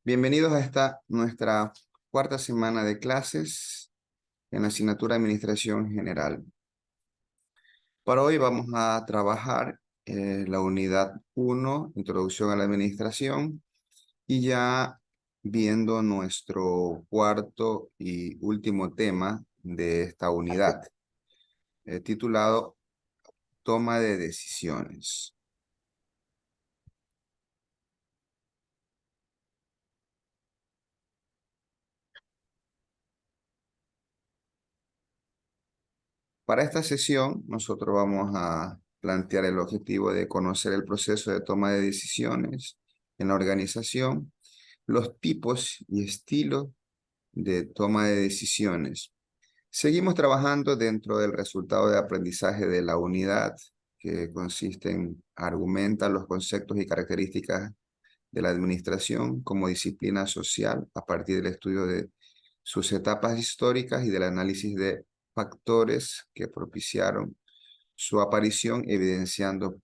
Bienvenidos a esta nuestra cuarta semana de clases en la asignatura de Administración General. Para hoy vamos a trabajar la unidad 1, Introducción a la Administración, y ya viendo nuestro cuarto y último tema de esta unidad, titulado Toma de Decisiones. Para esta sesión, nosotros vamos a plantear el objetivo de conocer el proceso de toma de decisiones en la organización, los tipos y estilos de toma de decisiones. Seguimos trabajando dentro del resultado de aprendizaje de la unidad, que consiste en argumentar los conceptos y características de la administración como disciplina social a partir del estudio de sus etapas históricas y del análisis de factores que propiciaron su aparición, evidenciando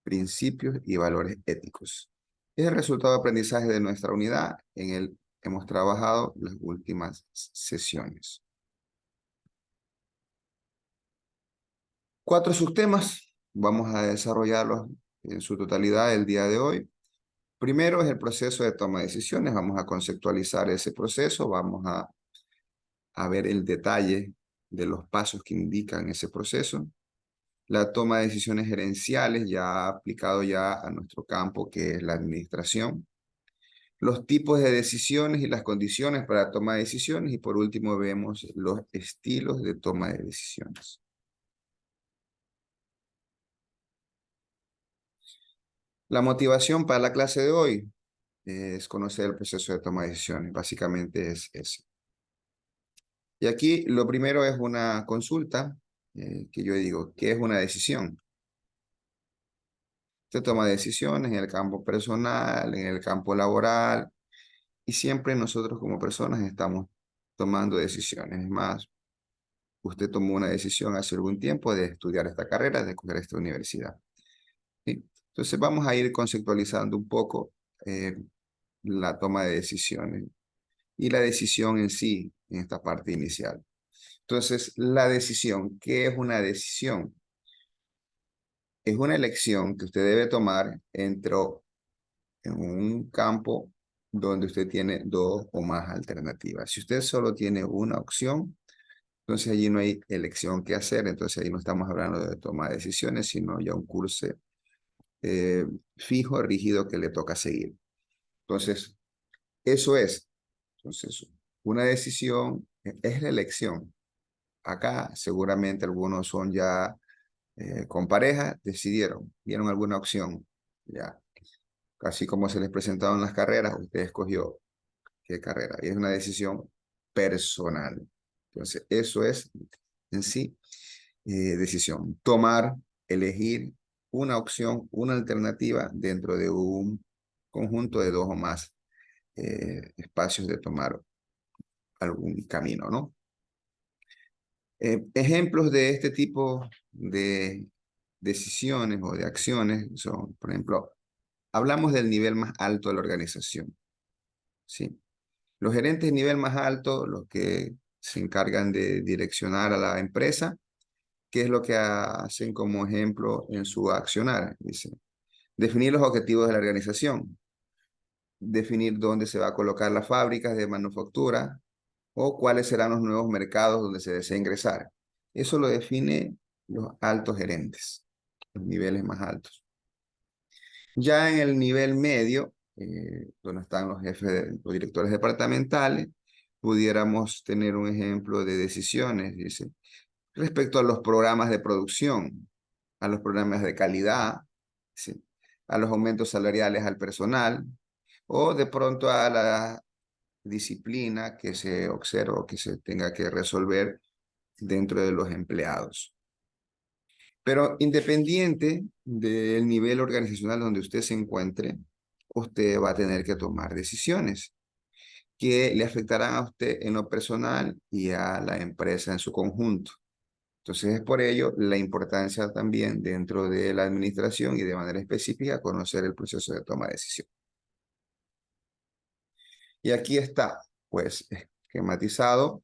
principios y valores éticos. Es el resultado de aprendizaje de nuestra unidad. En el hemos trabajado las últimas sesiones. 4 subtemas. Vamos a desarrollarlos en su totalidad el día de hoy. Primero es el proceso de toma de decisiones. Vamos a conceptualizar ese proceso. Vamos a ver el detalle de los pasos que indican ese proceso. La toma de decisiones gerenciales, ya aplicado ya a nuestro campo, que es la administración. Los tipos de decisiones y las condiciones para la toma de decisiones. Y por último vemos los estilos de toma de decisiones. La motivación para la clase de hoy es conocer el proceso de toma de decisiones. Básicamente es eso. Y aquí lo primero es una consulta que yo digo, ¿qué es una decisión? Usted toma decisiones en el campo personal, en el campo laboral, y siempre nosotros como personas estamos tomando decisiones. Es más, usted tomó una decisión hace algún tiempo de estudiar esta carrera, de escoger esta universidad. ¿Sí? Entonces vamos a ir conceptualizando un poco la toma de decisiones y la decisión en sí, en esta parte inicial. Entonces, la decisión, ¿qué es una decisión? Es una elección que usted debe tomar entre en un campo donde usted tiene dos o más alternativas. Si usted solo tiene una opción, entonces allí no hay elección que hacer, entonces ahí no estamos hablando de toma de decisiones, sino ya un curso eh, fijo, rígido que le toca seguir. Entonces, eso es. Entonces, una decisión es la elección. Acá seguramente algunos son ya con pareja, decidieron, vieron alguna opción, ya. Así como se les presentaron las carreras, usted escogió qué carrera. Y es una decisión personal. Entonces, eso es en sí decisión. Tomar, elegir una opción, una alternativa dentro de un conjunto de dos o más espacios de tomar algún camino, ¿no? Ejemplos de este tipo de decisiones o de acciones son, por ejemplo, hablamos del nivel más alto de la organización, ¿sí? Los gerentes de nivel más alto, los que se encargan de direccionar a la empresa, ¿qué es lo que hacen como ejemplo en su accionar? Dice, definir los objetivos de la organización, definir dónde se va a colocar las fábricas de manufactura o cuáles serán los nuevos mercados donde se desea ingresar. Eso lo define los altos gerentes, los niveles más altos. Ya en el nivel medio, donde están los jefes, los directores departamentales, pudiéramos tener un ejemplo de decisiones, dice, respecto a los programas de producción, a los programas de calidad, ¿sí? A los aumentos salariales al personal, o de pronto a la disciplina que se observa o que se tenga que resolver dentro de los empleados. Pero independiente del nivel organizacional donde usted se encuentre, usted va a tener que tomar decisiones que le afectarán a usted en lo personal y a la empresa en su conjunto. Entonces es por ello la importancia también dentro de la administración y de manera específica conocer el proceso de toma de decisión. Y aquí está, pues, esquematizado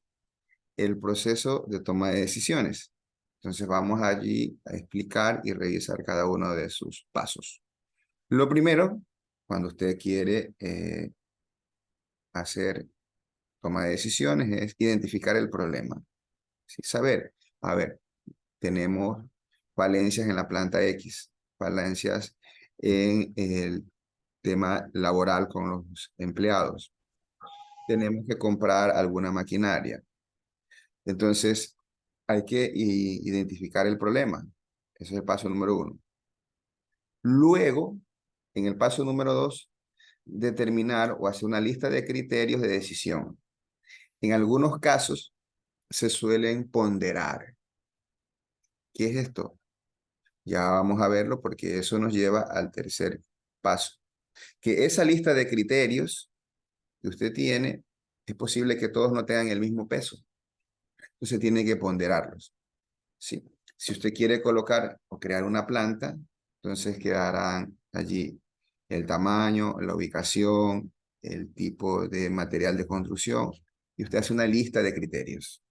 el proceso de toma de decisiones. Entonces vamos allí a explicar y revisar cada uno de sus pasos. Lo primero, cuando usted quiere hacer toma de decisiones, es identificar el problema. ¿Sí? Saber, a ver, tenemos falencias en la planta X, falencias en el tema laboral con los empleados. Tenemos que comprar alguna maquinaria. Entonces, hay que identificar el problema. Ese es el paso número uno. Luego, en el paso número dos, determinar o hacer una lista de criterios de decisión. En algunos casos, se suelen ponderar. ¿Qué es esto? Ya vamos a verlo porque eso nos lleva al tercer paso. Que esa lista de criterios que usted tiene, es posible que todos no tengan el mismo peso. Entonces tiene que ponderarlos. ¿Sí? Si usted quiere colocar o crear una planta, entonces quedarán allí el tamaño, la ubicación, el tipo de material de construcción, y usted hace una lista de criterios.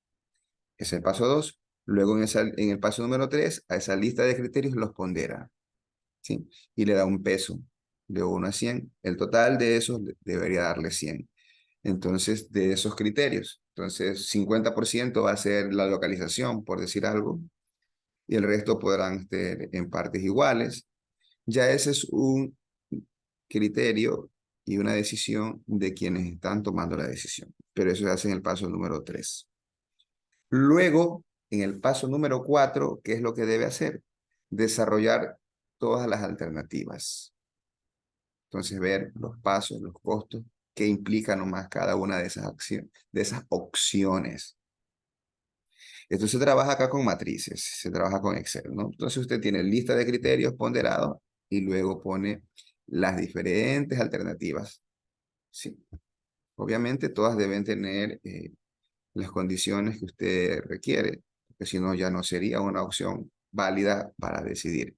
Ese es el paso 2. Luego en el paso número 3, a esa lista de criterios los pondera, ¿sí? Y le da un peso de 1 a 100. El total de esos debería darle 100. Entonces, de esos criterios. Entonces, 50% va a ser la localización, por decir algo, y el resto podrán estar en partes iguales. Ya ese es un criterio y una decisión de quienes están tomando la decisión. Pero eso se hace en el paso número 3. Luego, en el paso número 4, ¿qué es lo que debe hacer? Desarrollar todas las alternativas. Entonces, ver los pasos, los costos, qué implica nomás cada una de esas acciones, de esas opciones. Esto se trabaja acá con matrices, se trabaja con Excel, ¿no? Entonces usted tiene lista de criterios ponderados y luego pone las diferentes alternativas. Sí, obviamente todas deben tener las condiciones que usted requiere, porque si no ya no sería una opción válida para decidir.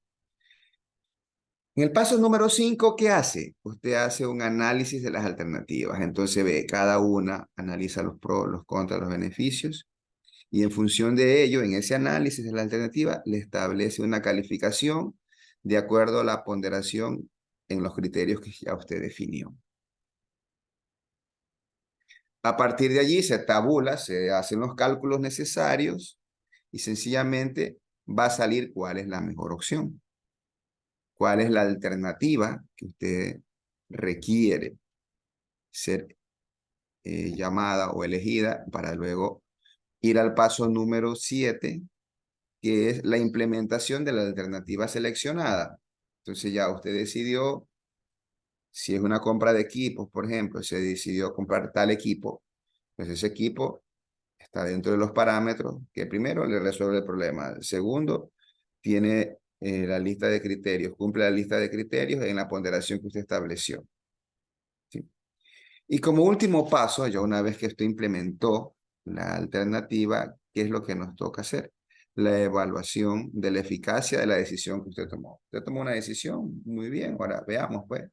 En el paso número 5, ¿qué hace? Usted hace un análisis de las alternativas. Entonces ve cada una, analiza los pros, los contras, los beneficios. Y en función de ello, en ese análisis de la alternativa, le establece una calificación de acuerdo a la ponderación en los criterios que ya usted definió. A partir de allí se tabula, se hacen los cálculos necesarios y sencillamente va a salir cuál es la mejor opción, cuál es la alternativa que usted requiere ser llamada o elegida para luego ir al paso número 7, que es la implementación de la alternativa seleccionada. Entonces ya usted decidió, si es una compra de equipos, por ejemplo, se decidió comprar tal equipo, pues ese equipo está dentro de los parámetros que primero le resuelve el problema. Segundo, tiene la lista de criterios, cumple la lista de criterios en la ponderación que usted estableció. ¿Sí? Y como último paso, ya una vez que usted implementó la alternativa, ¿qué es lo que nos toca hacer? La evaluación de la eficacia de la decisión que usted tomó. Usted tomó una decisión, muy bien, ahora veamos pues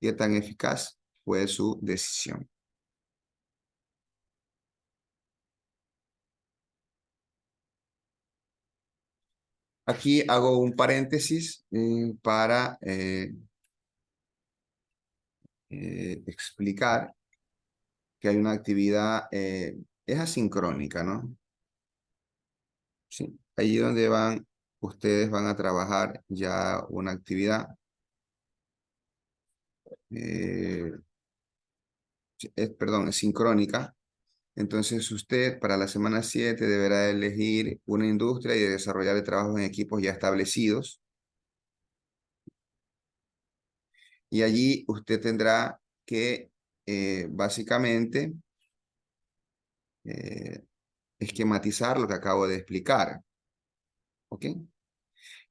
qué tan eficaz fue su decisión. Aquí hago un paréntesis para explicar que hay una actividad, es asincrónica, ¿no? Sí. Allí donde ustedes van a trabajar ya una actividad, eh, perdón, es sincrónica. Entonces usted para la semana 7 deberá elegir una industria y desarrollar el trabajo en equipos ya establecidos. Y allí usted tendrá que básicamente eh, esquematizar lo que acabo de explicar. ¿Ok?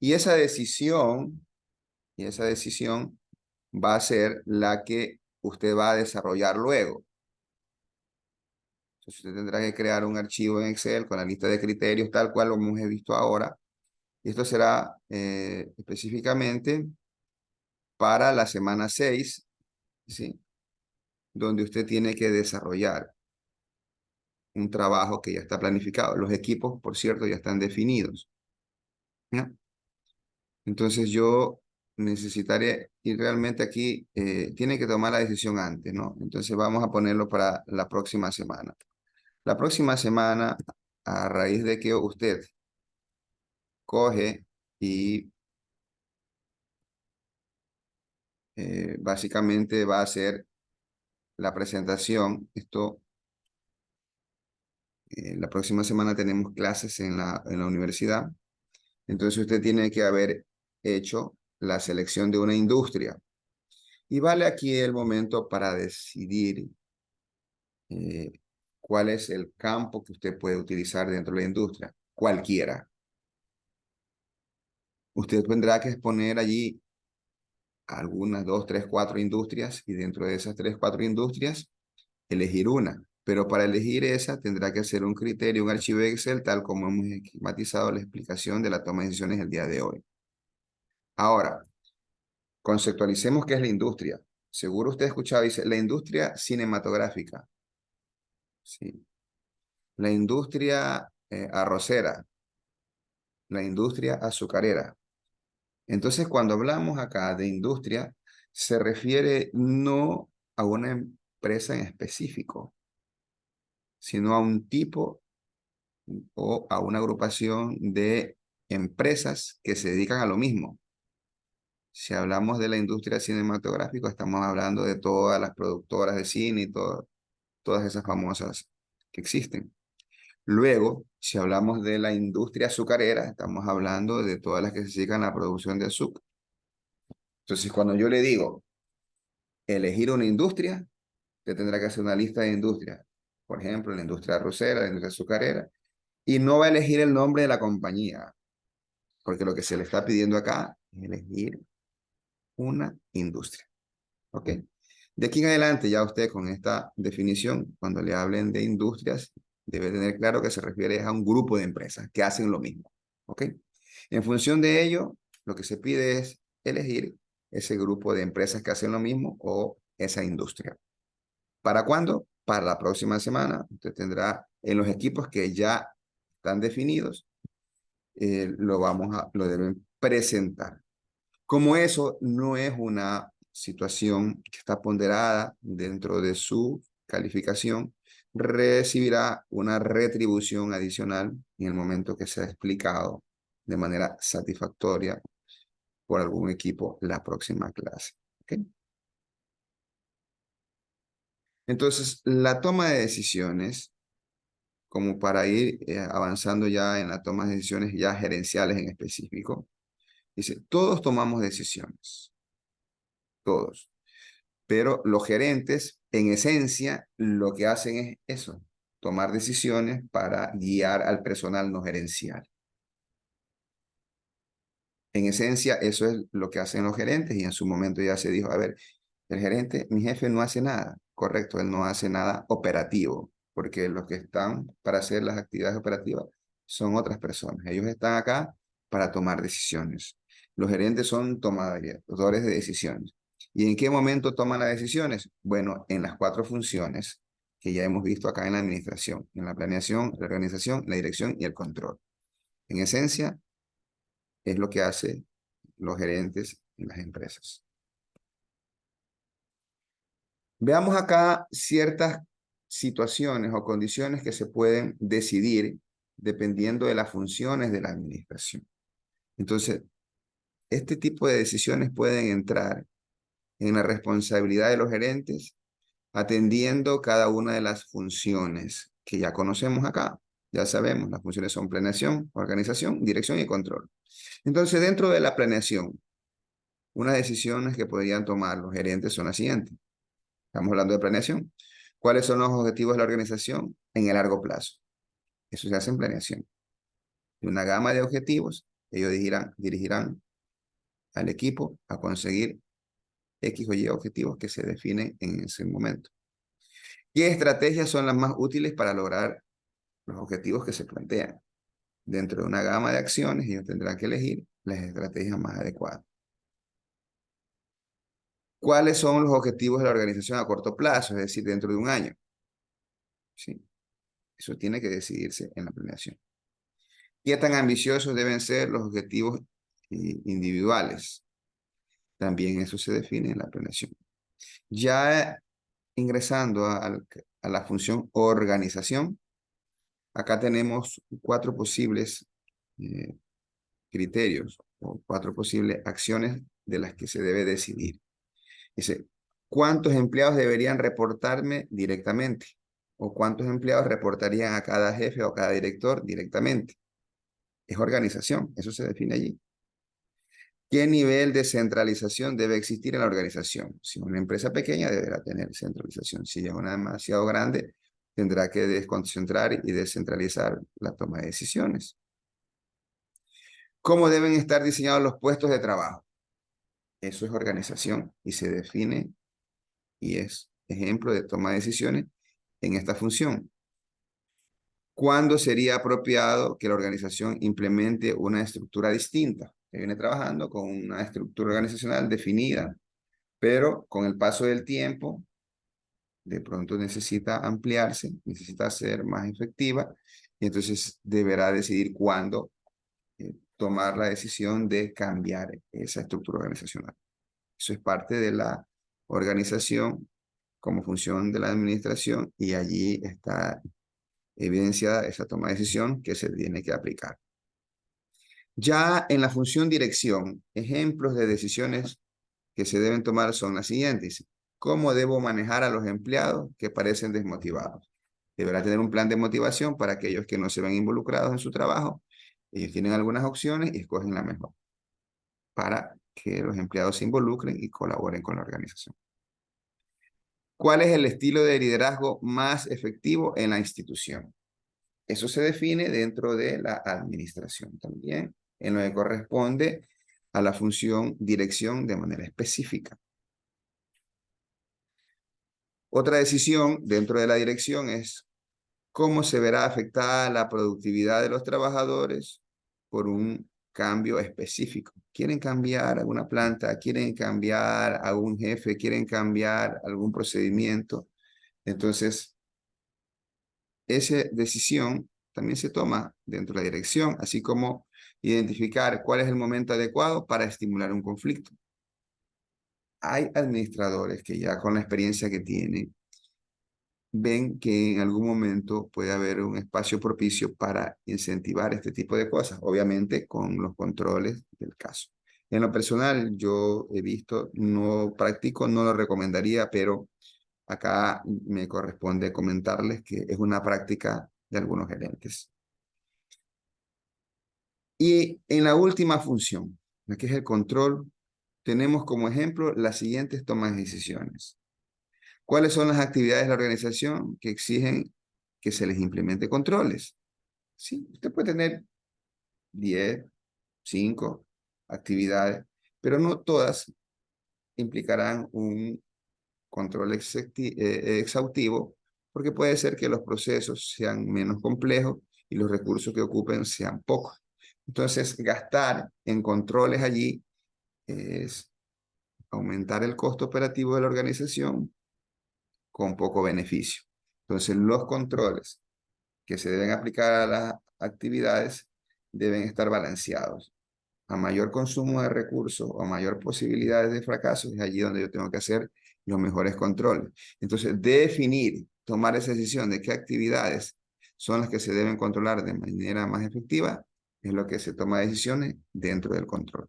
Y y esa decisión va a ser la que usted va a desarrollar luego. Entonces usted tendrá que crear un archivo en Excel con la lista de criterios tal cual lo hemos visto ahora. Y esto será específicamente para la semana 6, ¿sí? donde usted tiene que desarrollar un trabajo que ya está planificado. Los equipos, por cierto, ya están definidos, ¿ya? Entonces yo necesitaré, y realmente aquí tiene que tomar la decisión antes, ¿no? Entonces vamos a ponerlo para la próxima semana. La próxima semana, a raíz de que usted coge y básicamente va a hacer la presentación, la próxima semana tenemos clases en la universidad, entonces usted tiene que haber hecho la selección de una industria. Y vale aquí el momento para decidir eh, cuál es el campo que usted puede utilizar dentro de la industria, cualquiera. Usted tendrá que exponer allí algunas, dos, tres, cuatro industrias y dentro de esas tres, cuatro industrias, elegir una. Pero para elegir esa tendrá que hacer un criterio, un archivo de Excel, tal como hemos esquematizado la explicación de la toma de decisiones el día de hoy. Ahora, conceptualicemos qué es la industria. Seguro usted ha escuchado, dice, la industria cinematográfica, ¿sí? La industria arrocera, la industria azucarera. Entonces, cuando hablamos acá de industria, se refiere no a una empresa en específico, sino a un tipo o a una agrupación de empresas que se dedican a lo mismo. Si hablamos de la industria cinematográfica, estamos hablando de todas las productoras de cine y todas esas famosas que existen. Luego, si hablamos de la industria azucarera, estamos hablando de todas las que se dedican a la producción de azúcar. Entonces, cuando yo le digo elegir una industria, usted tendrá que hacer una lista de industrias. Por ejemplo, la industria arrocera, la industria azucarera, y no va a elegir el nombre de la compañía, porque lo que se le está pidiendo acá es elegir una industria. ¿Ok? De aquí en adelante, ya usted con esta definición, cuando le hablen de industrias, debe tener claro que se refiere a un grupo de empresas que hacen lo mismo. ¿Ok? En función de ello, lo que se pide es elegir ese grupo de empresas que hacen lo mismo o esa industria. ¿Para cuándo? Para la próxima semana. Usted tendrá en los equipos que ya están definidos, lo deben presentar. Como eso no es una situación que está ponderada dentro de su calificación, recibirá una retribución adicional en el momento que sea explicado de manera satisfactoria por algún equipo la próxima clase. ¿Okay? Entonces, la toma de decisiones, como para ir avanzando ya en la toma de decisiones ya gerenciales en específico, dice, todos tomamos decisiones, todos. Pero los gerentes, en esencia, lo que hacen es eso, tomar decisiones para guiar al personal no gerencial. En esencia, eso es lo que hacen los gerentes y en su momento ya se dijo, a ver, el gerente, mi jefe no hace nada, correcto, él no hace nada operativo, porque los que están para hacer las actividades operativas son otras personas. Ellos están acá para tomar decisiones. Los gerentes son tomadores de decisiones. ¿Y en qué momento toman las decisiones? Bueno, en las cuatro funciones que ya hemos visto acá en la administración, en la planeación, la organización, la dirección y el control. En esencia, es lo que hacen los gerentes en las empresas. Veamos acá ciertas situaciones o condiciones que se pueden decidir dependiendo de las funciones de la administración. Entonces, este tipo de decisiones pueden entrar en la responsabilidad de los gerentes atendiendo cada una de las funciones que ya conocemos acá. Ya sabemos, las funciones son planeación, organización, dirección y control. Entonces, dentro de la planeación, unas decisiones que podrían tomar los gerentes son las siguientes. Estamos hablando de planeación. ¿Cuáles son los objetivos de la organización en el largo plazo? Eso se hace en planeación. Y una gama de objetivos, ellos dirigirán al equipo a conseguir X o Y objetivos que se definen en ese momento. ¿Qué estrategias son las más útiles para lograr los objetivos que se plantean? Dentro de una gama de acciones, ellos tendrán que elegir las estrategias más adecuadas. ¿Cuáles son los objetivos de la organización a corto plazo? Es decir, dentro de un año. ¿Sí? Eso tiene que decidirse en la planeación. ¿Qué tan ambiciosos deben ser los objetivos individuales? También eso se define en la planeación. Ya ingresando a la función organización, acá tenemos 4 posibles eh, criterios o 4 posibles acciones de las que se debe decidir. Dice, ¿cuántos empleados deberían reportarme directamente? ¿O cuántos empleados reportarían a cada jefe o a cada director directamente? Es organización, eso se define allí. ¿Qué nivel de centralización debe existir en la organización? Si es una empresa pequeña, deberá tener centralización. Si es una demasiado grande, tendrá que desconcentrar y descentralizar la toma de decisiones. ¿Cómo deben estar diseñados los puestos de trabajo? Eso es organización y se define y es ejemplo de toma de decisiones en esta función. ¿Cuándo sería apropiado que la organización implemente una estructura distinta? Se viene trabajando con una estructura organizacional definida, pero con el paso del tiempo, de pronto necesita ampliarse, necesita ser más efectiva, y entonces deberá decidir cuándo tomar la decisión de cambiar esa estructura organizacional. Eso es parte de la organización como función de la administración y allí está evidenciada esa toma de decisión que se tiene que aplicar. Ya en la función dirección, ejemplos de decisiones que se deben tomar son las siguientes. ¿Cómo debo manejar a los empleados que parecen desmotivados? Deberá tener un plan de motivación para aquellos que no se ven involucrados en su trabajo. Ellos tienen algunas opciones y escogen la mejor para que los empleados se involucren y colaboren con la organización. ¿Cuál es el estilo de liderazgo más efectivo en la institución? Eso se define dentro de la administración también, en lo que corresponde a la función dirección de manera específica. Otra decisión dentro de la dirección es cómo se verá afectada la productividad de los trabajadores por un cambio específico. ¿Quieren cambiar alguna planta? ¿Quieren cambiar algún jefe? ¿Quieren cambiar algún procedimiento? Entonces, esa decisión también se toma dentro de la dirección, así como identificar cuál es el momento adecuado para estimular un conflicto. Hay administradores que ya con la experiencia que tienen, ven que en algún momento puede haber un espacio propicio para incentivar este tipo de cosas, obviamente con los controles del caso. En lo personal, yo he visto, no practico, no lo recomendaría, pero acá me corresponde comentarles que es una práctica de algunos gerentes. Y en la última función, la que es el control, tenemos como ejemplo las siguientes tomas de decisiones. ¿Cuáles son las actividades de la organización que exigen que se les implemente controles? Sí, usted puede tener 10, 5 actividades, pero no todas implicarán un control exhaustivo, porque puede ser que los procesos sean menos complejos y los recursos que ocupen sean pocos. Entonces, gastar en controles allí es aumentar el costo operativo de la organización con poco beneficio. Entonces, los controles que se deben aplicar a las actividades deben estar balanceados. A mayor consumo de recursos o a mayor posibilidades de fracaso, es allí donde yo tengo que hacer los mejores controles. Entonces, definir, tomar esa decisión de qué actividades son las que se deben controlar de manera más efectiva, es lo que se toma decisiones dentro del control.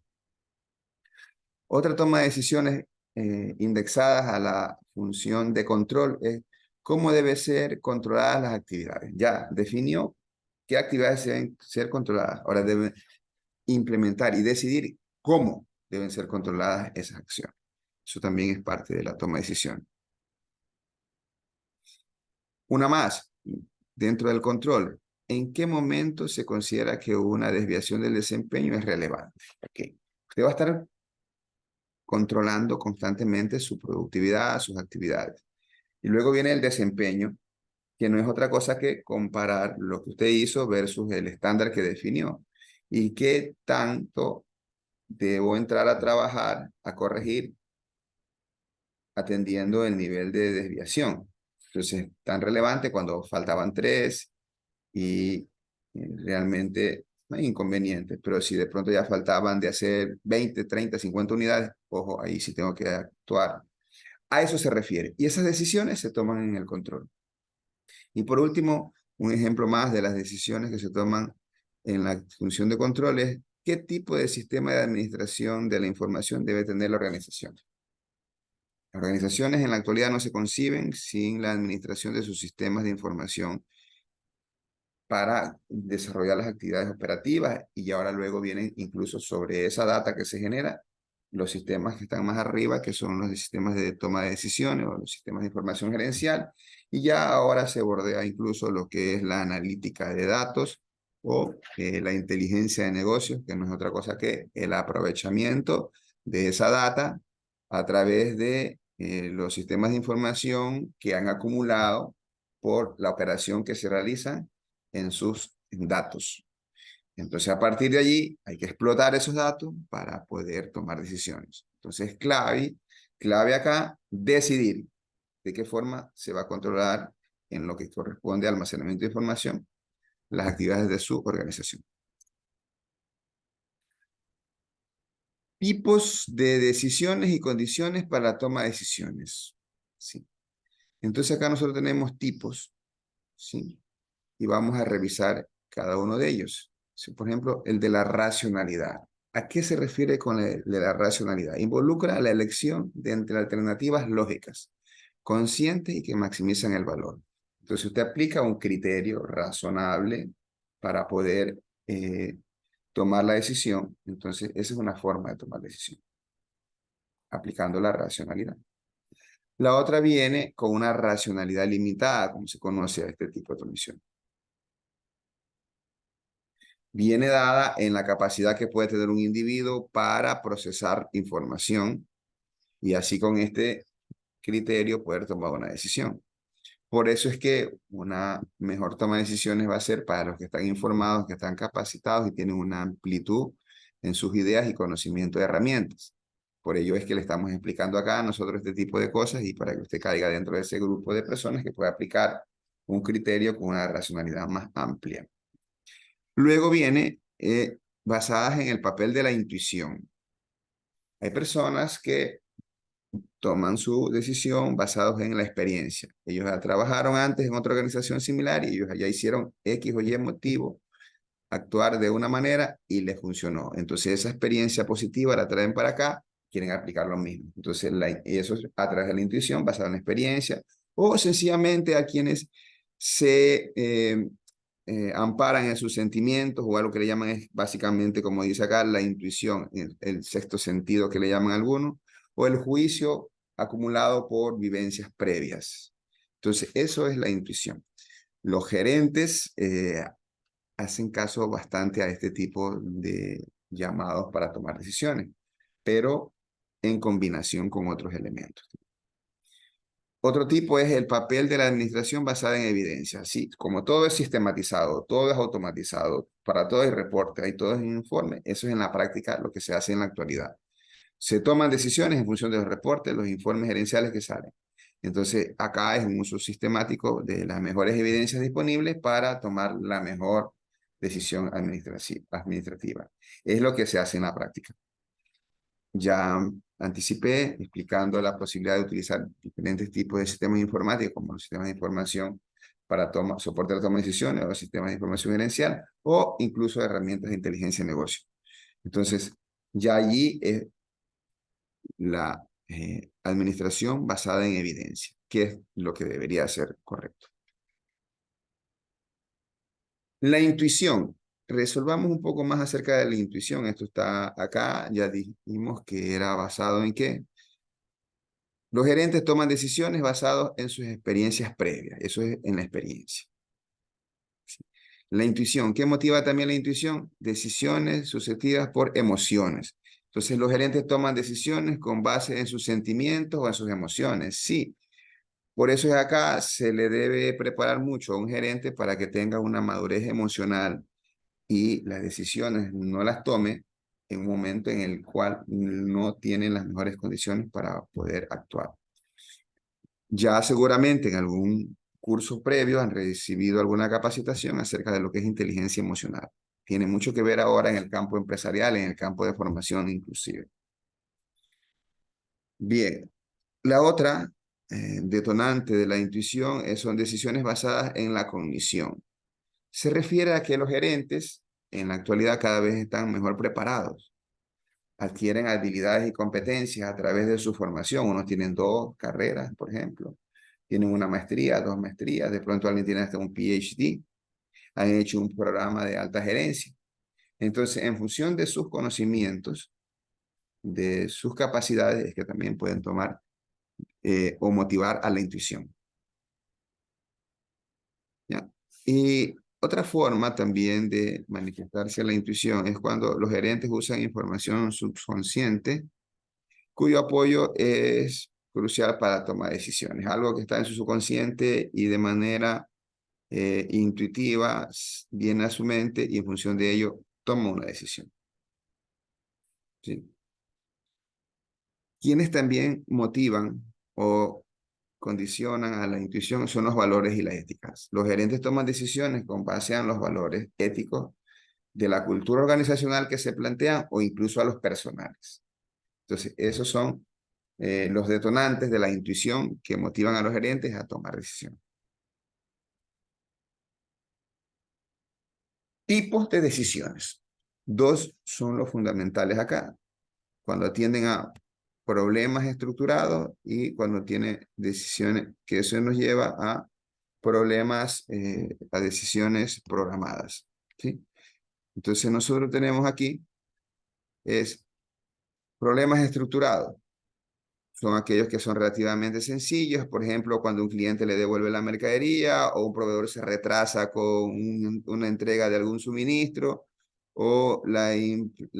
Otra toma de decisiones indexadas a la función de control es cómo deben ser controladas las actividades. Ya definió qué actividades deben ser controladas. Ahora debe implementar y decidir cómo deben ser controladas esas acciones. Eso también es parte de la toma de decisión. Una más, dentro del control. ¿En qué momento se considera que una desviación del desempeño es relevante? Okay. Usted va a estar controlando constantemente su productividad, sus actividades. Y luego viene el desempeño, que no es otra cosa que comparar lo que usted hizo versus el estándar que definió. Y qué tanto debo entrar a trabajar, a corregir atendiendo el nivel de desviación. Entonces, tan relevante cuando faltaban 3 y realmente no hay inconvenientes, pero si de pronto ya faltaban de hacer 20, 30, 50 unidades, ojo, ahí sí tengo que actuar. A eso se refiere. Y esas decisiones se toman en el control. Y por último, un ejemplo más de las decisiones que se toman en la función de control es qué tipo de sistema de administración de la información debe tener la organización. Las organizaciones en la actualidad no se conciben sin la administración de sus sistemas de información para desarrollar las actividades operativas y ahora luego vienen incluso sobre esa data que se genera los sistemas que están más arriba, que son los sistemas de toma de decisiones o los sistemas de información gerencial, y ya ahora se bordea incluso lo que es la analítica de datos o la inteligencia de negocios, que no es otra cosa que el aprovechamiento de esa data a través de los sistemas de información que han acumulado por la operación que se realiza en sus datos. Entonces, a partir de allí, hay que explotar esos datos para poder tomar decisiones. Entonces, clave acá, decidir de qué forma se va a controlar en lo que corresponde al almacenamiento de información las actividades de su organización. Tipos de decisiones y condiciones para la toma de decisiones. ¿Sí? Entonces, acá nosotros tenemos tipos, ¿sí? Y vamos a revisar cada uno de ellos. Por ejemplo, el de la racionalidad. ¿A qué se refiere con el de la racionalidad? Involucra la elección de entre alternativas lógicas, conscientes y que maximizan el valor. Entonces usted aplica un criterio razonable para poder tomar la decisión. Entonces esa es una forma de tomar decisión, aplicando la racionalidad. La otra viene con una racionalidad limitada, como se conoce a este tipo de omisión. Viene dada en la capacidad que puede tener un individuo para procesar información y así con este criterio poder tomar una decisión. Por eso es que una mejor toma de decisiones va a ser para los que están informados, que están capacitados y tienen una amplitud en sus ideas y conocimiento de herramientas. Por ello es que le estamos explicando acá a nosotros este tipo de cosas y para que usted caiga dentro de ese grupo de personas que puede aplicar un criterio con una racionalidad más amplia. Luego viene basadas en el papel de la intuición. Hay personas que toman su decisión basados en la experiencia. Ellos ya trabajaron antes en otra organización similar y ellos ya hicieron X o Y motivo actuar de una manera y les funcionó. Entonces esa experiencia positiva la traen para acá, quieren aplicar lo mismo. Entonces eso es a través de la intuición basada en la experiencia o sencillamente a quienes se amparan en sus sentimientos o algo que le llaman es básicamente, como dice acá, la intuición, el sexto sentido que le llaman algunos, o el juicio acumulado por vivencias previas. Entonces, eso es la intuición. Los gerentes hacen caso bastante a este tipo de llamados para tomar decisiones, pero en combinación con otros elementos. Otro tipo es el papel de la administración basada en evidencia. Sí, como todo es sistematizado, todo es automatizado, para todo hay reporte, hay todo es informe, eso es en la práctica lo que se hace en la actualidad. Se toman decisiones en función de los reportes, los informes gerenciales que salen. Entonces, acá es un uso sistemático de las mejores evidencias disponibles para tomar la mejor decisión administrativa. Es lo que se hace en la práctica. Ya anticipé explicando la posibilidad de utilizar diferentes tipos de sistemas informáticos, como los sistemas de información para soporte de la toma de decisiones, o los sistemas de información gerencial, o incluso herramientas de inteligencia de negocio. Entonces, ya allí es la administración basada en evidencia, que es lo que debería ser correcto. La intuición. Resolvamos un poco más acerca de la intuición. Esto está acá, ya dijimos que era basado en qué. Los gerentes toman decisiones basadas en sus experiencias previas. Eso es en la experiencia. La intuición. ¿Qué motiva también la intuición? Decisiones sucedidas por emociones. Entonces, los gerentes toman decisiones con base en sus sentimientos o en sus emociones. Sí. Por eso es acá se le debe preparar mucho a un gerente para que tenga una madurez emocional y las decisiones no las tome en un momento en el cual no tiene las mejores condiciones para poder actuar. Ya seguramente en algún curso previo han recibido alguna capacitación acerca de lo que es inteligencia emocional. Tiene mucho que ver ahora en el campo empresarial, en el campo de formación inclusive. Bien, la otra detonante de la intuición son decisiones basadas en la cognición. Se refiere a que los gerentes en la actualidad cada vez están mejor preparados, adquieren habilidades y competencias a través de su formación. Unos tienen 2 carreras, por ejemplo, tienen una maestría, 2 maestrías, de pronto alguien tiene hasta un PhD, han hecho un programa de alta gerencia. Entonces, en función de sus conocimientos, de sus capacidades, es que también pueden tomar o motivar a la intuición. ¿Ya? Y otra forma también de manifestarse la intuición es cuando los gerentes usan información subconsciente cuyo apoyo es crucial para tomar decisiones. Algo que está en su subconsciente y de manera intuitiva viene a su mente y en función de ello toma una decisión. ¿Sí? Quienes también motivan o condicionan a la intuición son los valores y las éticas. Los gerentes toman decisiones con base en los valores éticos de la cultura organizacional que se plantean o incluso a los personales. Entonces, esos son los detonantes de la intuición que motivan a los gerentes a tomar decisiones. Tipos de decisiones. 2 son los fundamentales acá. Cuando atienden a problemas estructurados y cuando tiene decisiones, que eso nos lleva a problemas, a decisiones programadas. ¿Sí? Entonces nosotros tenemos aquí es problemas estructurados. Son aquellos que son relativamente sencillos, por ejemplo, cuando un cliente le devuelve la mercadería o un proveedor se retrasa con una entrega de algún suministro o la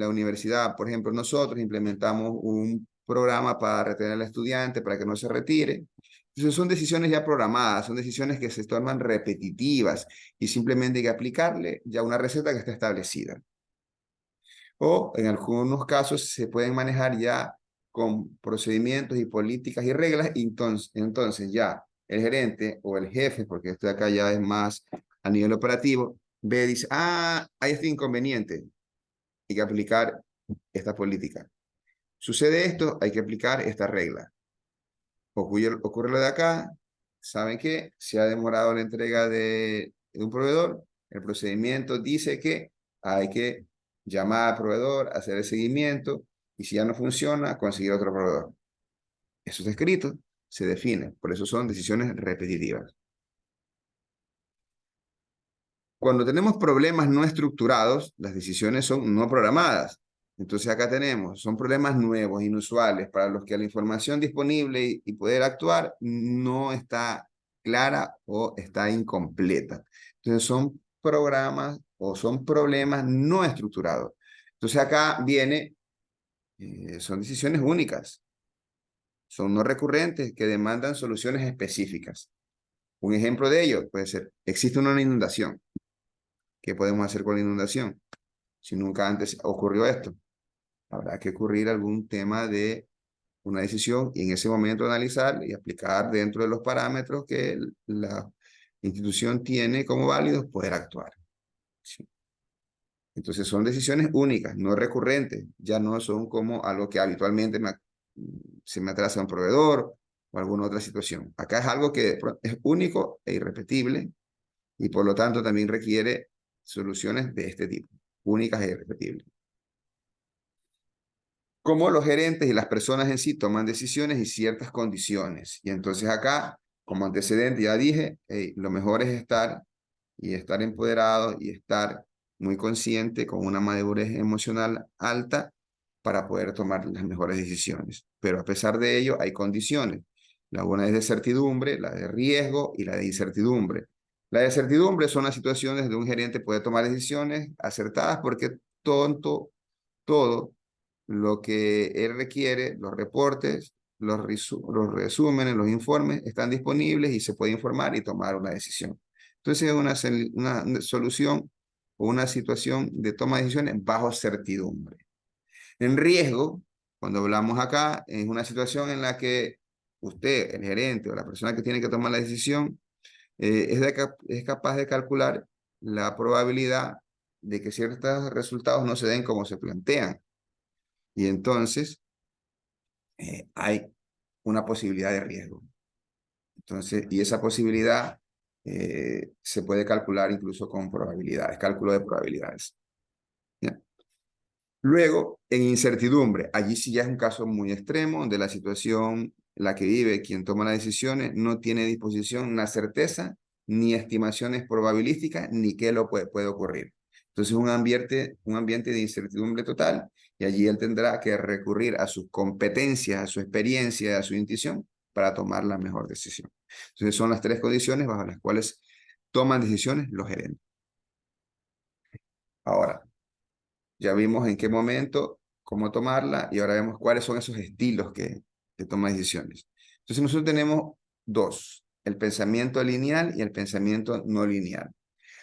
universidad, por ejemplo, nosotros implementamos un programa para retener al estudiante para que no se retire. Entonces son decisiones ya programadas, son decisiones que se tornan repetitivas y simplemente hay que aplicarle ya una receta que está establecida o en algunos casos se pueden manejar ya con procedimientos y políticas y reglas, y entonces ya el gerente o el jefe, porque esto de acá ya es más a nivel operativo, ve, dice, hay este inconveniente, hay que aplicar esta política. Sucede esto, hay que aplicar esta regla. Ocurre lo de acá, ¿saben qué? Se ha demorado la entrega de un proveedor, el procedimiento dice que hay que llamar al proveedor, hacer el seguimiento, y si ya no funciona, conseguir otro proveedor. Eso está escrito, se define, por eso son decisiones repetitivas. Cuando tenemos problemas no estructurados, las decisiones son no programadas. Entonces acá tenemos, son problemas nuevos, inusuales, para los que la información disponible y poder actuar no está clara o está incompleta. Entonces son programas o son problemas no estructurados. Entonces acá viene, son decisiones únicas, son no recurrentes que demandan soluciones específicas. Un ejemplo de ello puede ser, existe una inundación. ¿Qué podemos hacer con la inundación? Si nunca antes ocurrió esto, habrá que ocurrir algún tema de una decisión y en ese momento analizar y aplicar dentro de los parámetros que la institución tiene como válidos poder actuar. ¿Sí? Entonces son decisiones únicas, no recurrentes, ya no son como algo que habitualmente se me atrasa un proveedor o alguna otra situación. Acá es algo que es único e irrepetible y por lo tanto también requiere soluciones de este tipo, únicas e irrepetibles. Cómo los gerentes y las personas en sí toman decisiones y ciertas condiciones. Y entonces acá, como antecedente, ya dije, hey, lo mejor es estar empoderado y estar muy consciente con una madurez emocional alta para poder tomar las mejores decisiones. Pero a pesar de ello, hay condiciones. La una es de certidumbre, la de riesgo y la de incertidumbre. La de certidumbre son las situaciones donde un gerente puede tomar decisiones acertadas porque todo lo que él requiere, los reportes, los resúmenes, los informes están disponibles y se puede informar y tomar una decisión. Entonces es una solución o una situación de toma de decisiones bajo certidumbre. En riesgo, cuando hablamos acá, es una situación en la que usted, el gerente o la persona que tiene que tomar la decisión, es capaz de calcular la probabilidad de que ciertos resultados no se den como se plantean. Y entonces hay una posibilidad de riesgo. Entonces, y esa posibilidad se puede calcular incluso con probabilidades, cálculo de probabilidades. ¿Ya? Luego, en incertidumbre, allí sí ya es un caso muy extremo, donde la situación, la que vive quien toma las decisiones, no tiene a disposición una certeza, ni estimaciones probabilísticas, ni qué lo puede ocurrir. Entonces, un ambiente de incertidumbre total, y allí él tendrá que recurrir a sus competencias, a su experiencia, a su intuición, para tomar la mejor decisión. Entonces, son las tres condiciones bajo las cuales toman decisiones los gerentes. Ahora, ya vimos en qué momento, cómo tomarla, y ahora vemos cuáles son esos estilos que toman decisiones. Entonces nosotros tenemos dos, el pensamiento lineal y el pensamiento no lineal.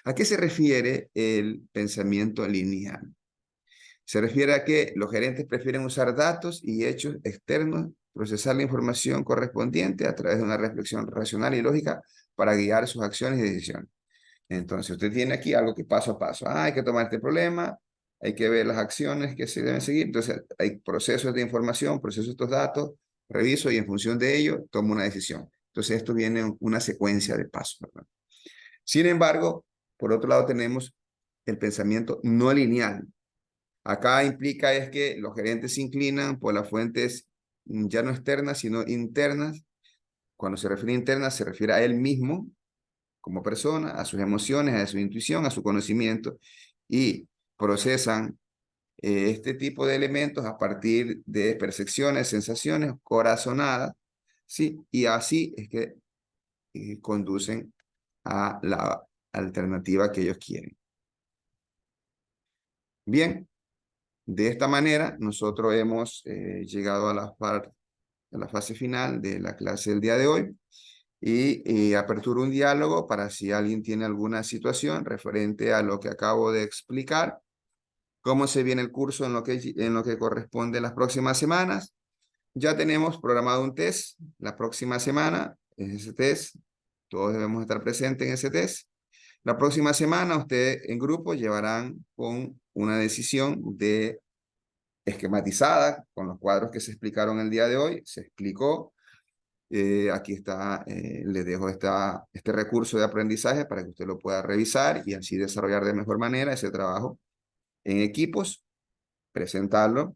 ¿A qué se refiere el pensamiento lineal? Se refiere a que los gerentes prefieren usar datos y hechos externos, procesar la información correspondiente a través de una reflexión racional y lógica para guiar sus acciones y decisiones. Entonces, usted tiene aquí algo que paso a paso. Hay que tomar este problema, hay que ver las acciones que se deben seguir. Entonces, hay procesos de información, procesos de estos datos, reviso y en función de ello tomo una decisión. Entonces, esto viene en una secuencia de pasos, ¿verdad? Sin embargo, por otro lado tenemos el pensamiento no lineal. Acá implica es que los gerentes se inclinan por las fuentes ya no externas, sino internas. Cuando se refiere a internas, se refiere a él mismo, como persona, a sus emociones, a su intuición, a su conocimiento, y procesan este tipo de elementos a partir de percepciones, sensaciones corazonadas, ¿sí? Y así es que conducen a la alternativa que ellos quieren. Bien, de esta manera nosotros hemos llegado a la fase final de la clase del día de hoy. Y aperturo un diálogo para si alguien tiene alguna situación referente a lo que acabo de explicar, cómo se viene el curso en lo que corresponde a las próximas semanas. Ya tenemos programado un test la próxima semana, es ese test, todos debemos estar presentes en ese test. La próxima semana usted en grupo llevarán con una decisión de esquematizada con los cuadros que se explicaron el día de hoy, se explicó. Aquí está, le dejo este recurso de aprendizaje para que usted lo pueda revisar y así desarrollar de mejor manera ese trabajo en equipos, presentarlo,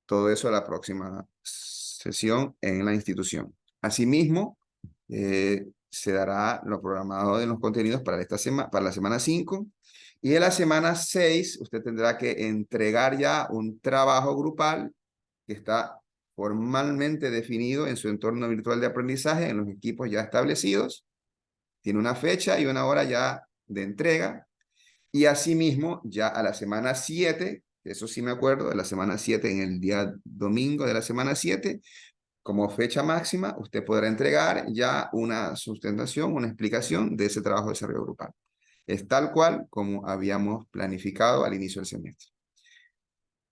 todo eso a la próxima sesión en la institución. Asimismo, se dará lo programado de los contenidos para para la semana 5 y en la semana 6 usted tendrá que entregar ya un trabajo grupal que está formalmente definido en su entorno virtual de aprendizaje, en los equipos ya establecidos. Tiene una fecha y una hora ya de entrega. Y asimismo, ya a la semana 7, eso sí me acuerdo, de la semana 7, en el día domingo de la semana 7, como fecha máxima, usted podrá entregar ya una sustentación, una explicación de ese trabajo de desarrollo grupal. Es tal cual como habíamos planificado al inicio del semestre.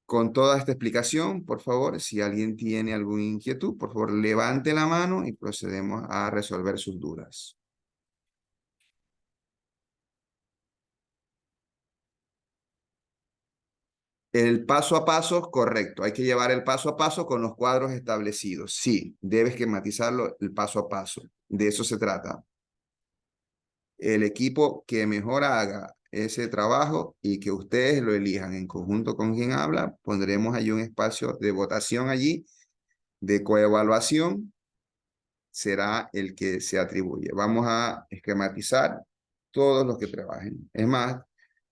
Con toda esta explicación, por favor, si alguien tiene alguna inquietud, por favor, levante la mano y procedemos a resolver sus dudas. El paso a paso, correcto. Hay que llevar el paso a paso con los cuadros establecidos. Sí, debes esquematizarlo el paso a paso. De eso se trata. El equipo que mejor haga ese trabajo y que ustedes lo elijan en conjunto con quien habla, pondremos allí un espacio de votación allí, de coevaluación, será el que se atribuye. Vamos a esquematizar todos los que trabajen. Es más,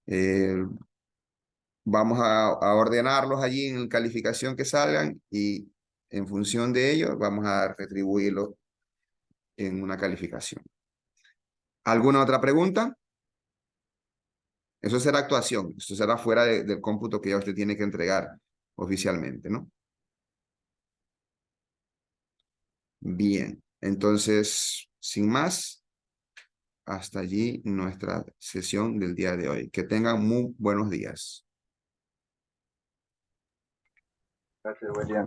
eh, vamos a ordenarlos allí en calificación que salgan y en función de ello vamos a retribuirlos en una calificación. ¿Alguna otra pregunta? Eso será actuación, eso será fuera del cómputo que ya usted tiene que entregar oficialmente, ¿no? Bien, entonces, sin más, hasta allí nuestra sesión del día de hoy. Que tengan muy buenos días. Gracias, William.